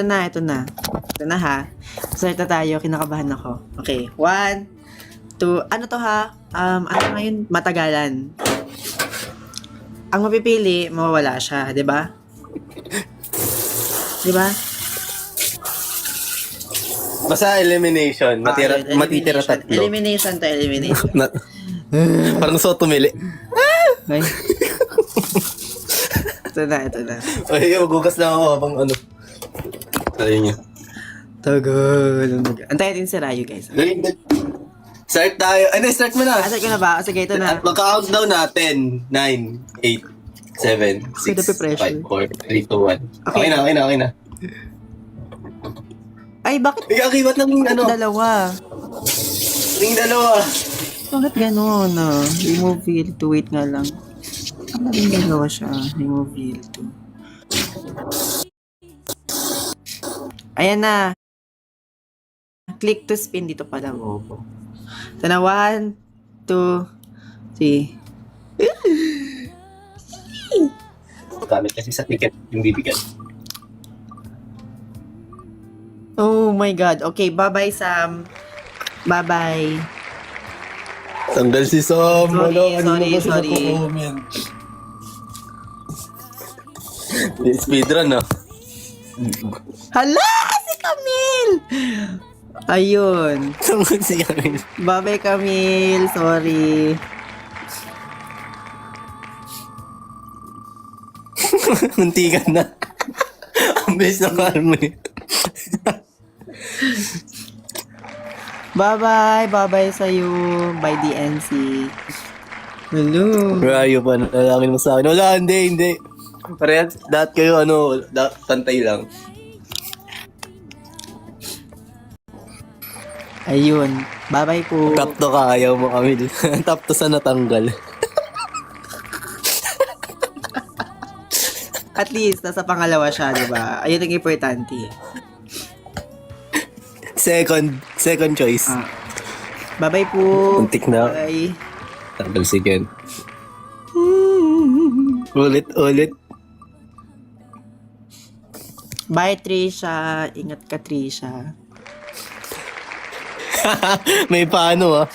ito na. Ito na ha. Start na tayo, kinakabahan ako. Okay, 1, 2, ano to ha? Ano ngayon? Matagalan. Ang mapipili, mawawala siya, di ba? Di ba? Basta elimination. Matitira tatlo. Elimination to elimination. Parang gusto ko tumili. Okay. Ito na. Ay, magugas lang ako habang ano. Ayun niya. Tagal. Antayin din si Rayo, guys. Start tayo. Ano, start mo na. Start ko na ba? Sige, ito na. Magka-countdown natin. 9, 8, 7, 6, 5, 4, 3, 2, 1. Okay na. Ay, bakit Iyakibat lang yung ano. dalawa? Yung dalawa. Bakit gano'n? Remove field to. Wait nga lang. Ang naging dalawa siya. Remove field to. Ayan na. Click to spin dito pala. Bobo. Ito na. 1, 2, 3. Gamit kasi sa ticket yung bibigyan. Oh my God. Okay, bye-bye, Sam. Bye-bye. Tanggal si Sam. Sorry. Speedrun ah. Hala! Si Camille! Ayun. Tanggal si Camille. Bye-bye, Camille. Sorry. Muntikan na. Ang bilis na kalmo nito. Bye-bye sa'yo. Bye, DNC. Hello. Rayo pa, nalangin mo sa akin. Wala, hindi. Parehas, dapat kayo pantay lang. Ayun. Bye-bye po. Top to ka, ayaw mo kami. Top to sa natanggal. At least, nasa pangalawa siya, di ba? Ayun ang importante. Second choice. Bye-bye po. Untik na. Bye. Tanggal si Ken. Ulit. Bye, Trisha. Ingat ka, Trisha. May paano ah.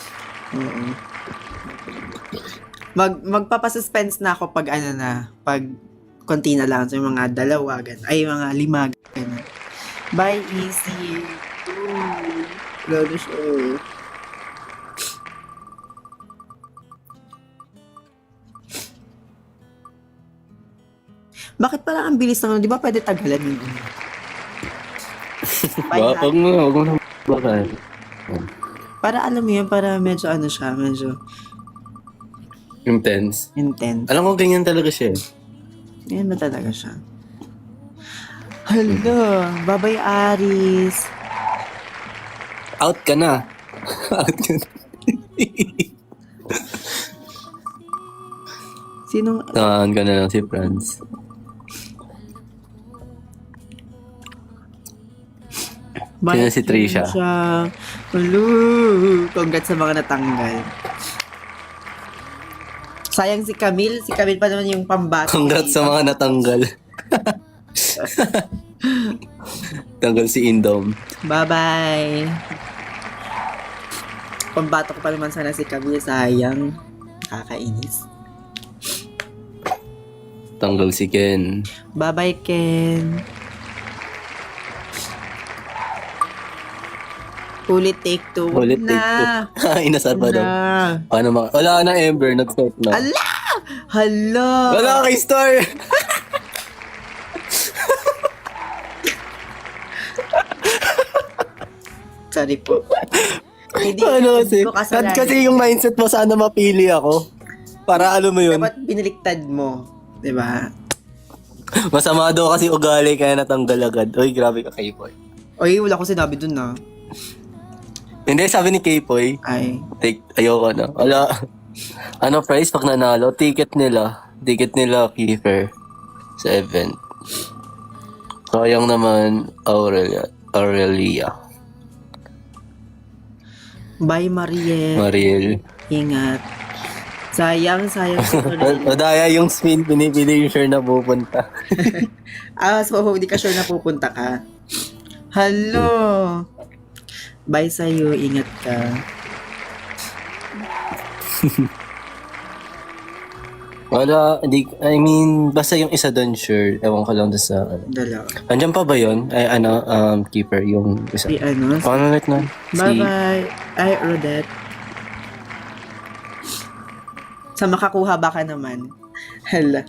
Magpapasuspense na ako pag pag konti na lang. So, yung mga dalawa, mga 5, ganun. Bye, Easy. Lalo siya. Bakit parang ang bilis naman? Di ba pwede tagalan yun? Wag mo na bakal. Para alam mo yun, para medyo medyo Intense. intense. Alam ko ganyan talaga siya. Yan ba talaga siya? Hello! Bye-bye, Aris! Out ka na. Sinong... Tahan ka na lang si Franz. Sino si Trisha? Hello! Congrats sa mga natanggal. Sayang si Camille. Si Camille pa naman yung pambato. Congrats sa mga natanggal. Tanggal si Indom. Bye-bye! Pambato ko pa naman sana si Camille. Sayang. Kakainis. Tanggal si Ken. Bye-bye, Ken. Ulit take 2. Ulit take two. Inasar pa daw. Paano wala na Ember. Nag-start na. Ala! Hala! Wala kay Star! Sorry po. Hindi Ano kasi? ko kasalanan. Kasi yung mindset mo sana mapili ako. Para alam mo yun. Dapat binaliktad mo. Diba? Masama daw kasi ugali kaya natanggal agad. Uy, grabe ka K-Boy. Oy, wala ko sinabi dun na. Hindi, sabi ni K-Boy. Ay. Ayoko na. Wala. Ano price pag nanalo? Ticket nila Kiefer sa event. Sayang naman Aurelia. Bye, Mariel. Ingat. Sayang. Madaya yung spin, pinipili yung sure na pupunta. So hindi ka sure na pupunta ka. Hello! Bye sa'yo, ingat ka. Wala, I mean, basta yung isa doon, sure. Ewan ko lang doon sa, Dalawa. Andiyan pa ba yun? Ay, keeper, yung isa. Si ano? Paano ulit nun? Bye-bye. Ay, Rodette. Sa makakuha baka naman. Hala.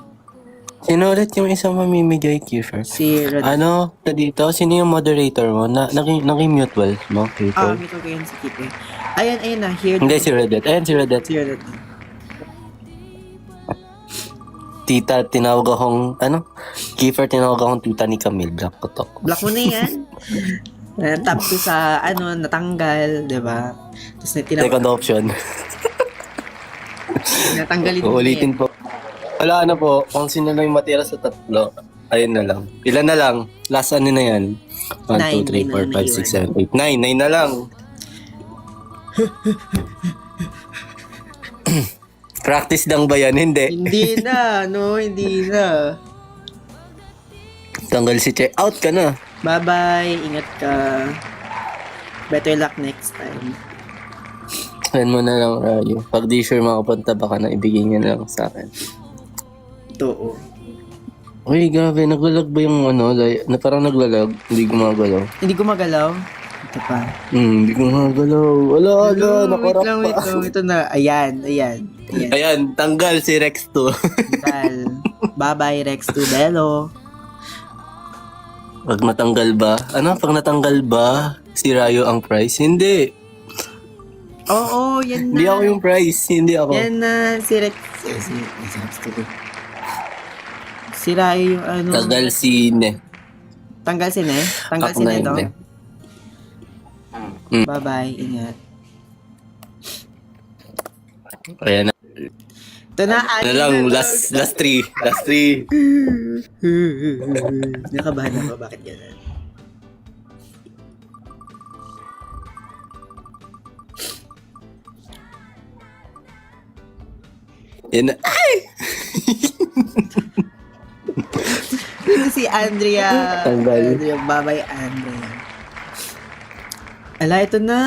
Sino ulit yung isang mamimigay, keeper? Si Rodette. Na dito? Sino yung moderator mo? Naki-mutual mo, keeper? May ko kayo si Kip eh. Ayan na. Here. Hindi, si Redet. Ayan, si Redet. Si Rodette. Tita, tinawag akong, keeper, tinawag akong tita ni Camille. Black ko to. Block mo na yan. Tap to sa, natanggal, di ba? Tapos Second option. natanggalin mo Uulitin po. Wala na po. Kung sino lang yung matira sa tatlo, ayun na lang. Ilan na lang? Last ano na yan? 1, 2, 3, 4, 5, 6, 7, 8, 9. 9 na lang. Practice lang ba yan? Hindi. Hindi na, hindi na. Tanggal si check. Out ka na. Bye-bye, ingat ka. Better luck next time. Ayan mo na lang, Rayo. Pag di sure makapunta, baka na ibigay niya na lang sa akin. Totoo. Uy, grabe. Naglalag ba yung na parang naglalag? Hindi gumagalaw. Hindi gumagalaw. Ito pa. Hindi gumagalaw. Wala, nakarap pa. Wait lang. Ito na. Ayan. Ayan, tanggal si Rex 2. Bye-bye, Rex to Bello. Pag natanggal ba? Pag natanggal ba si Rayo ang prize? Hindi. Oo, yan na. Hindi ako yung prize. Hindi ako. Yan na, si Rex. Si Rex to Si Rayo yung Tanggal si Ne. Tanggal si Ne? Tanggal Ako si na Ne to? hindi. Bye-bye, ingat. Ayan na. Ito na, Ano lang, last 3. Last 3. Nakabahan ako, bakit gano'n? Yan na. Ay! Ito si Andrea. Tanggal. Bye-bye, Andrea. Ala, ito na.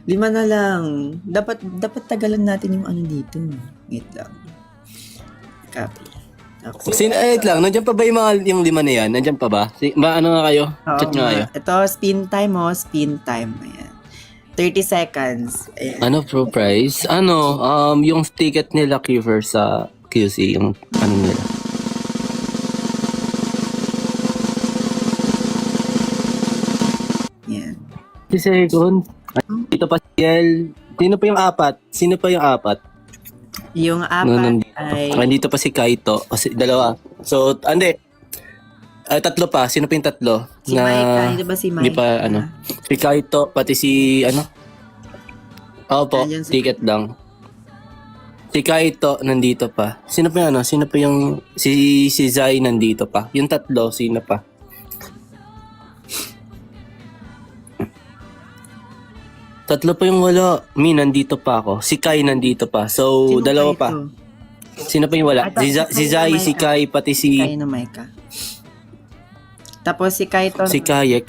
5 na lang. Dapat tagalan natin yung dito. Wait lang. Copy. Okay. Wait lang, nandiyan pa ba yung 5 na yan? Nandiyan pa ba? Ano nga kayo? Chat nga kayo. Ito, spin time spin time. Ayan. 30 seconds. Ayan. Pro prize? Yung ticket nila Kiefer sa QC, yung nila. Yan. 30 seconds. Dito pa si El. Sino pa yung apat? Yung apat ay... Nandito pa si Kaito. Dalawa. So, hindi. 3 pa. Sino pa yung 3? Si Maika. Hindi ba si Maika? Hindi pa, Si Kaito, pati si, Opo, ticket lang. Si Kaito, nandito pa. Sino pa yung, si Zai nandito pa. Yung 3, sino pa? Tatlo pa yung wala. Nandito pa ako. Si Kai nandito pa. So, Sino 2 pa. ito? Sino pa yung wala? Si Zai, si Kai, pati si... Kai na Maika. Tapos si Kaito. Si Kayek.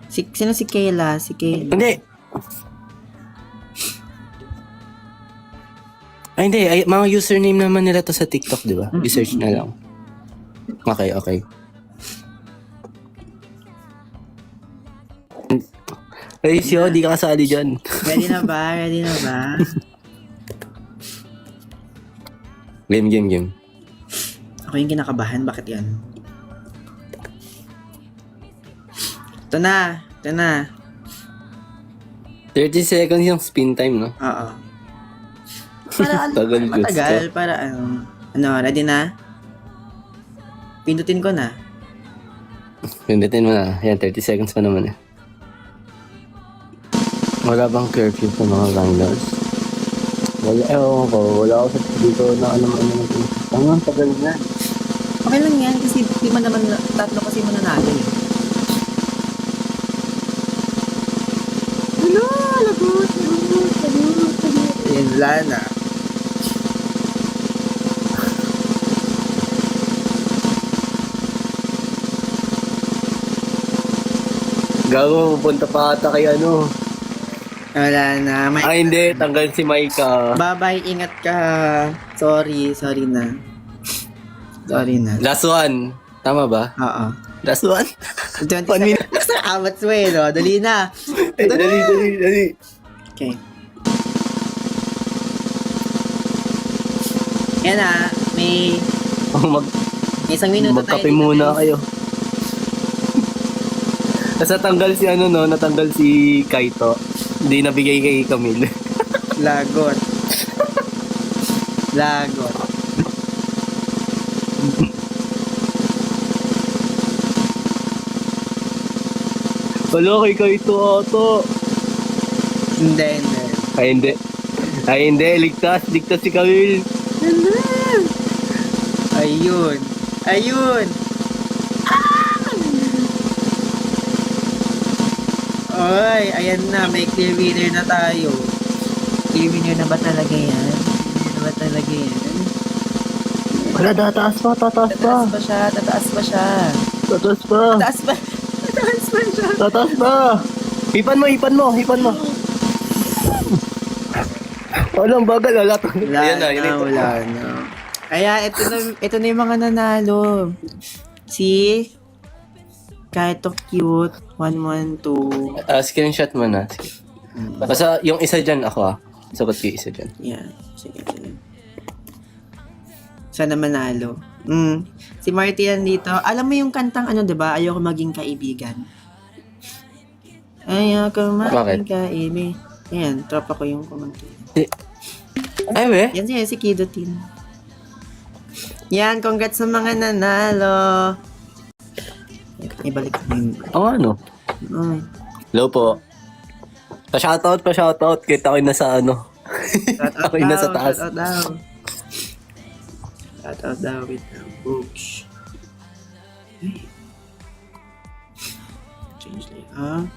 Sino si Kayla? Si Kayla. Hindi. Hindi. Mga username naman nila to sa TikTok, di ba? I-search na lang. Okay. Ay, siyo, di ka kasali dyan. Ready na ba? Game. Ako yung kinakabahan. Bakit yan? Ito na. 30 seconds yung spin time, no? Oo. Para Tagal matagal. Para ready na? Pindutin ko na. Pindutin mo na. Yan, 30 seconds pa naman eh. Wala bang curfew sa mga ganggers? Ewan ko. Wala ako sa dito na Ang tagal na. Okay lang yan kasi di man naman 3 kasi mananalo eh. Lagot. Ayan, wala na. Gago, pupunta pa ata kay ano. Wala na. Ay, hindi. Tanggal si Maika. Bye-bye, ingat ka. Sorry na. Sorry na. Last one. Tama ba? Oo. Last one? 27 1 minute. Basta awat mo eh, no? Dali na. Ay, dali. Okay. Yan na. May isang minuto tayo. Magkape dito, muna guys. kayo. Tapos natanggal si ano no, natanggal si Kaito. Hindi nabigay kay Camille. Lagot. Wala kay Kaito ato. Hindi. Ay hindi, ligtas si Camille. Ayun. Oy, ayan na. May clear winner na tayo. Clear winner na ba talaga yan? Wala, tataas pa. Tataas pa siya. Tataas pa. Hipan mo. Walang bagal, wala. Wala na. Kaya ito na yung mga nanalo. Si Kaito Cute 112. Screenshot mo na. Sige. Basta yung isa dyan ako Sagot ko yung isa dyan. Yan. Sige. Sana manalo. Si Marty yan dito. Alam mo yung kantang ano, 'di ba? Ayoko maging kaibigan. Ayoko maging kaibigan. Ayan, tropa ko yung kumanta. Ay, we? Yan si Kidotin. Yan, congrats sa mga nanalo. Ibalik ko yun. Ano? Hello po. Pa-shoutout. Kita ko yung nasa ano. Ako yung nasa taas. Shoutout daw with the books. Change layout.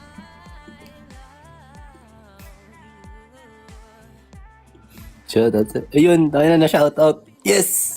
Shoutout. Ayun, tayo na shoutout. Yes!